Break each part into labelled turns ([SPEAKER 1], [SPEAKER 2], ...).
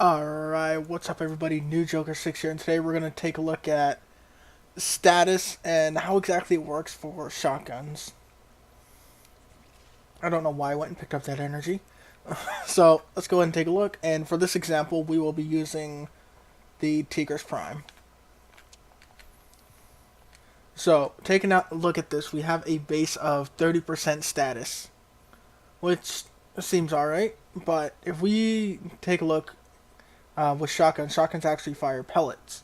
[SPEAKER 1] Alright, what's up everybody? New Joker 6 here, and today we're going to take a look at status and how exactly it works for shotguns. I don't know why I went and picked up that energy. So, let's go ahead and take a look, and for this example, we will be using the Tigris Prime. So, taking a look at this, we have a base of 30% status, which seems alright, but if we take a look with shotguns actually fire pellets.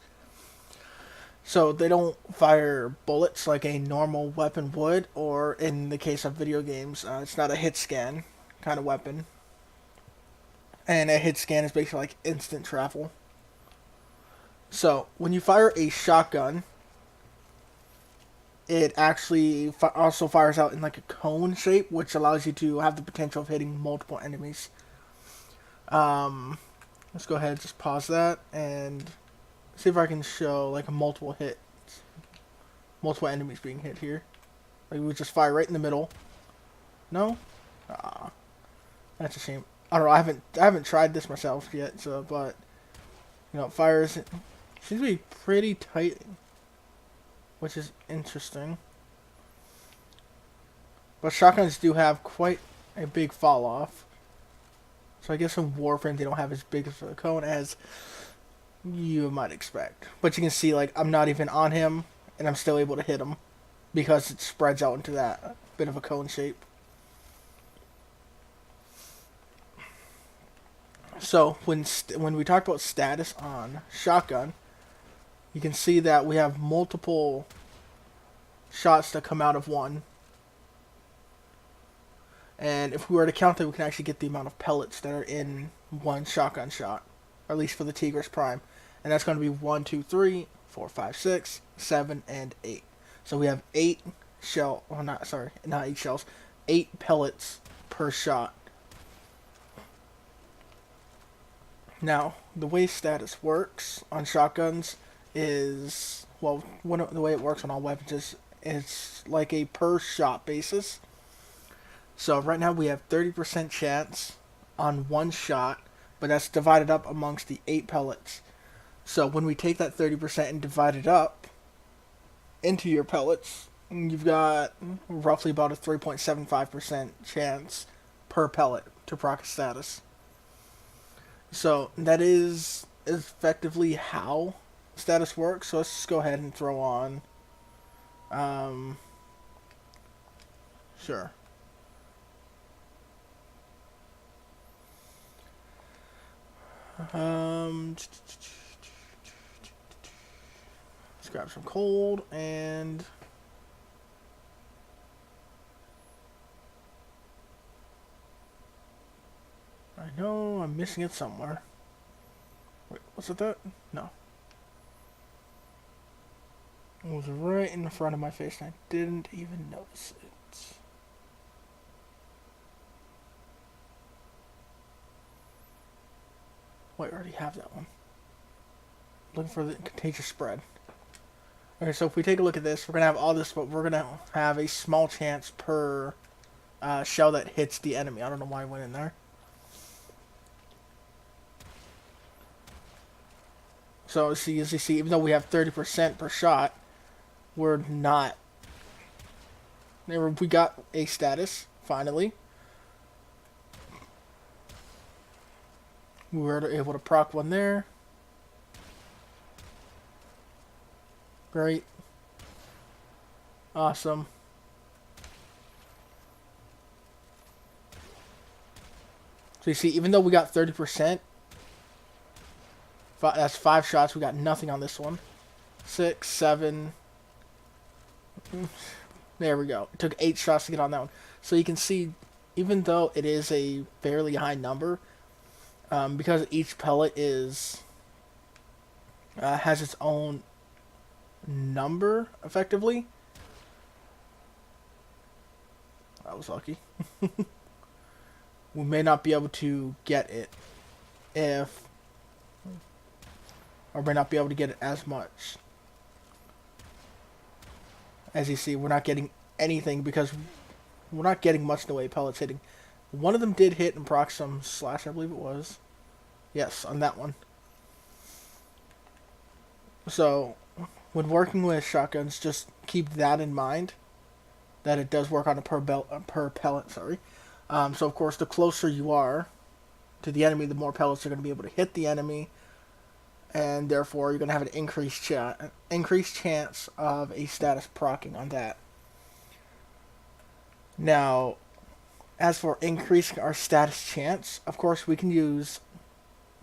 [SPEAKER 1] So they don't fire bullets like a normal weapon would, or in the case of video games, it's not a hit scan kind of weapon. And a hit scan is basically like instant travel. So when you fire a shotgun, it actually also fires out in like a cone shape, which allows you to have the potential of hitting multiple enemies. Let's go ahead and just pause that and see if I can show like a multiple enemies being hit here. Like we just fire right in the middle. No? Ah, that's a shame. I don't know. I haven't tried this myself yet. So, but you know, fires seems to be pretty tight, which is interesting. But shotguns do have quite a big fall off. So I guess in Warframe they don't have as big of a cone as you might expect. But you can see, like, I'm not even on him, and I'm still able to hit him because it spreads out into that bit of a cone shape. So when we talk about status on shotgun, you can see that we have multiple shots that come out of one. And if we were to count it, we can actually get the amount of pellets that are in one shotgun shot, or at least for the Tigris Prime. And that's going to be 1, 2, 3, 4, 5, 6, 7, and 8. So we have 8 not 8 shells, 8 pellets per shot. Now, the way status works on shotguns is, well, the way it works on all weapons is it's like a per shot basis. So right now we have 30% chance on one shot, but that's divided up amongst the 8 pellets. So when we take that 30% and divide it up into your pellets, you've got roughly about a 3.75% chance per pellet to proc status. So that is effectively how status works. So let's just go ahead and throw on, sure. Let's grab some cold and I know I'm missing it somewhere. Wait, was it that? No. It was right in front of my face and I didn't even notice it. Wait, I already have that one. Looking for the contagious spread. Okay, so if we take a look at this, we're going to have all this, but we're going to have a small chance per shell that hits the enemy. I don't know why I went in there. So as you see, even though we have 30% per shot, we're not. We got a status, finally. We were able to proc one there. Great. Awesome. So you see, even though we got 30%, that's 5 shots. We got nothing on this one. 6, 7. There we go. It took 8 shots to get on that one. So you can see, even though it is a fairly high number, because each pellet is has its own number, effectively. I was lucky. We may not be able to get it or may not be able to get it as much. As you see, we're not getting anything because we're not getting much in the way of pellets hitting. One of them did hit and proc some slash, I believe it was. Yes, on that one. So, when working with shotguns, just keep that in mind, that it does work on a per pellet. Sorry. So of course, the closer you are to the enemy, the more pellets you're going to be able to hit the enemy, and therefore you're going to have an increased chance of a status proccing on that. Now, as for increasing our status chance, of course we can use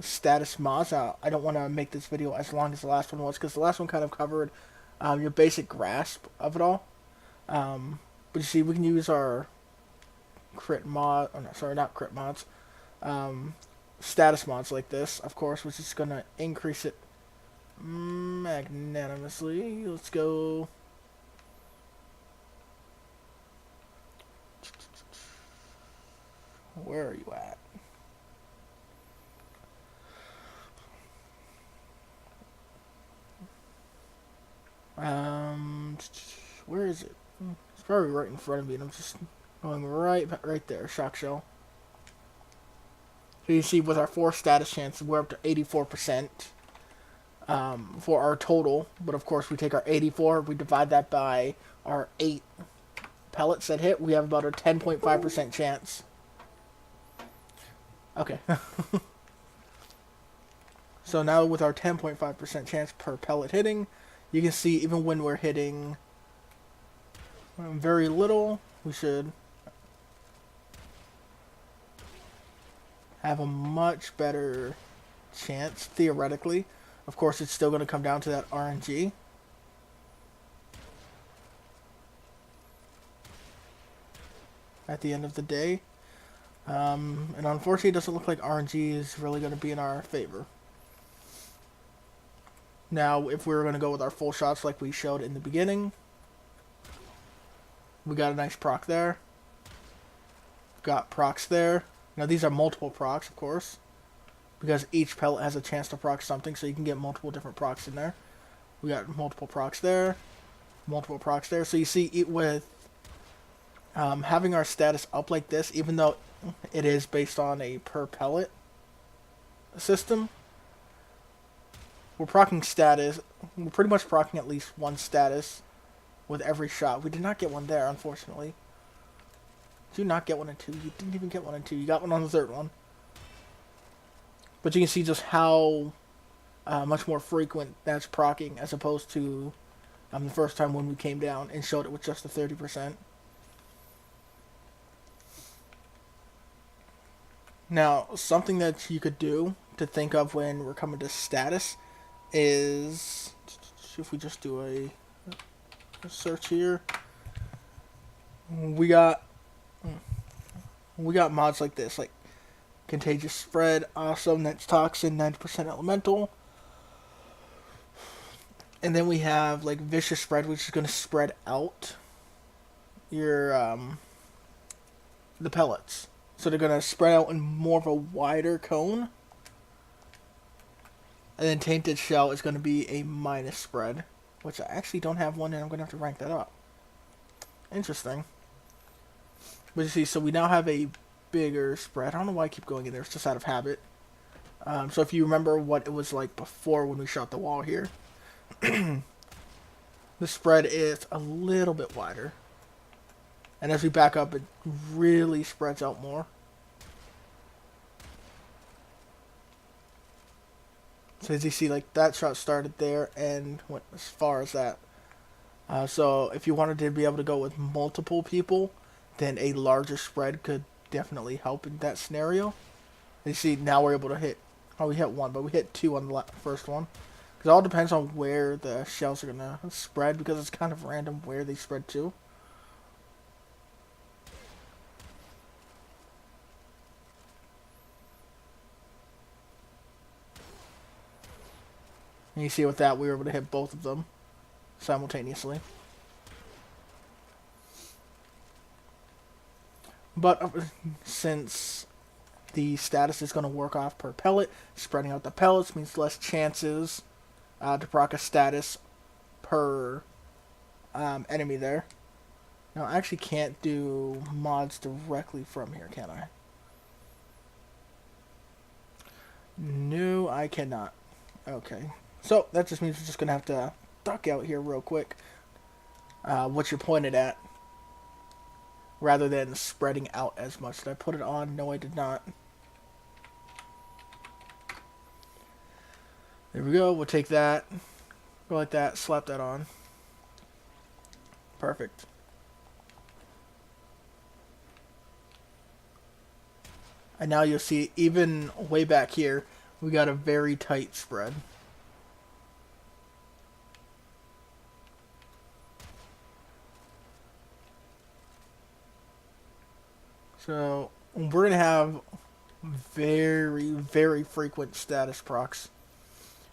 [SPEAKER 1] status mods. I don't want to make this video as long as the last one was, because the last one kind of covered your basic grasp of it all. But you see, we can use our crit mod. Oh no, sorry, not crit mods. Status mods like this, of course, which is gonna increase it magnanimously. Let's go. Where are you at? Where is it? It's probably right in front of me, and I'm just going right there. Shock shell. So you see, with our 4 status chances, we're up to 84% for our total. But of course, we take our 84, we divide that by our 8 pellets that hit. We have about a 10.5% chance. Okay. So now with our 10.5% chance per pellet hitting, you can see even when we're hitting very little, we should have a much better chance, theoretically. Of course, it's still going to come down to that RNG. At the end of the day. And unfortunately, it doesn't look like RNG is really going to be in our favor. Now, if we were going to go with our full shots like we showed in the beginning, we got a nice proc there. Got procs there. Now, these are multiple procs, of course, because each pellet has a chance to proc something, so you can get multiple different procs in there. We got multiple procs there, multiple procs there. So you see, with having our status up like this, even though it is based on a per pellet system, we're proccing status. We're pretty much proccing at least one status with every shot. We did not get one there, unfortunately. Did you not get one in 2? You didn't even get one in 2. You got one on the third one. But you can see just how much more frequent that's proccing as opposed to the first time when we came down and showed it with just the 30%. Now, something that you could do to think of when we're coming to status is, if we just do a search here, we got mods like this, like Contagious Spread, Awesome, That's Toxin, 90% Elemental. And then we have like Vicious Spread, which is going to spread out your the pellets. So they're going to spread out in more of a wider cone. And then Tainted Shell is going to be a minus spread, which I actually don't have one, and I'm going to have to rank that up. Interesting. But you see, so we now have a bigger spread. I don't know why I keep going in there. It's just out of habit. So if you remember what it was like before when we shot the wall here, the spread is a little bit wider. And as we back up, it really spreads out more. So as you see, like that shot started there and went as far as that. So if you wanted to be able to go with multiple people, then a larger spread could definitely help in that scenario. You see, now we're able to hit, we hit 1, but we hit 2 on the first one. Because it all depends on where the shells are going to spread, because it's kind of random where they spread to. And you see with that, we were able to hit both of them simultaneously. But since the status is going to work off per pellet, spreading out the pellets means less chances to proc a status per enemy there. Now, I actually can't do mods directly from here, can I? No, I cannot. Okay. So, that just means we're just going to have to duck out here real quick. What you're pointed at. Rather than spreading out as much. Did I put it on? No, I did not. There we go. We'll take that. Go like that. Slap that on. Perfect. And now you'll see, even way back here, we got a very tight spread. So, we're going to have very, very frequent status procs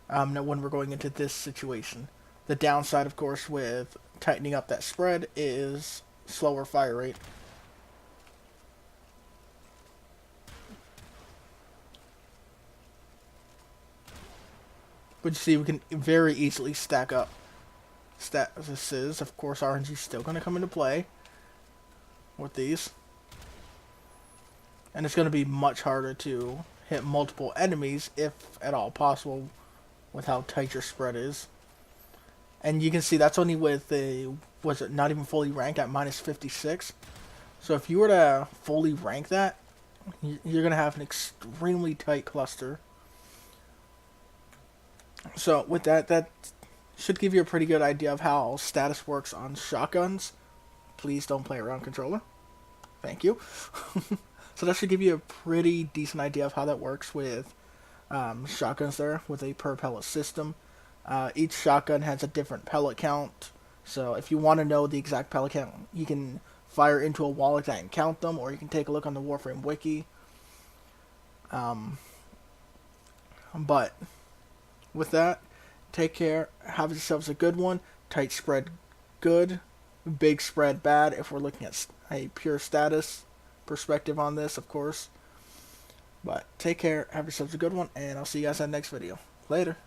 [SPEAKER 1] when we're going into this situation. The downside, of course, with tightening up that spread is slower fire rate. But you see, we can very easily stack up statuses. Of course, RNG is still going to come into play with these. And it's going to be much harder to hit multiple enemies, if at all possible, with how tight your spread is. And you can see that's only with a, was it not even fully ranked at minus 56. So if you were to fully rank that, you're going to have an extremely tight cluster. So with that, that should give you a pretty good idea of how status works on shotguns. Please don't play around controller. Thank you. So that should give you a pretty decent idea of how that works with shotguns there, with a per pellet system. Each shotgun has a different pellet count. So if you want to know the exact pellet count, you can fire into a wall like that and count them, or you can take a look on the Warframe wiki. But with that, take care. Have yourselves a good one. Tight spread good. Big spread bad if we're looking at a pure status perspective on this, of course. But take care. Have yourselves a good one. And I'll see you guys in the next video. Later.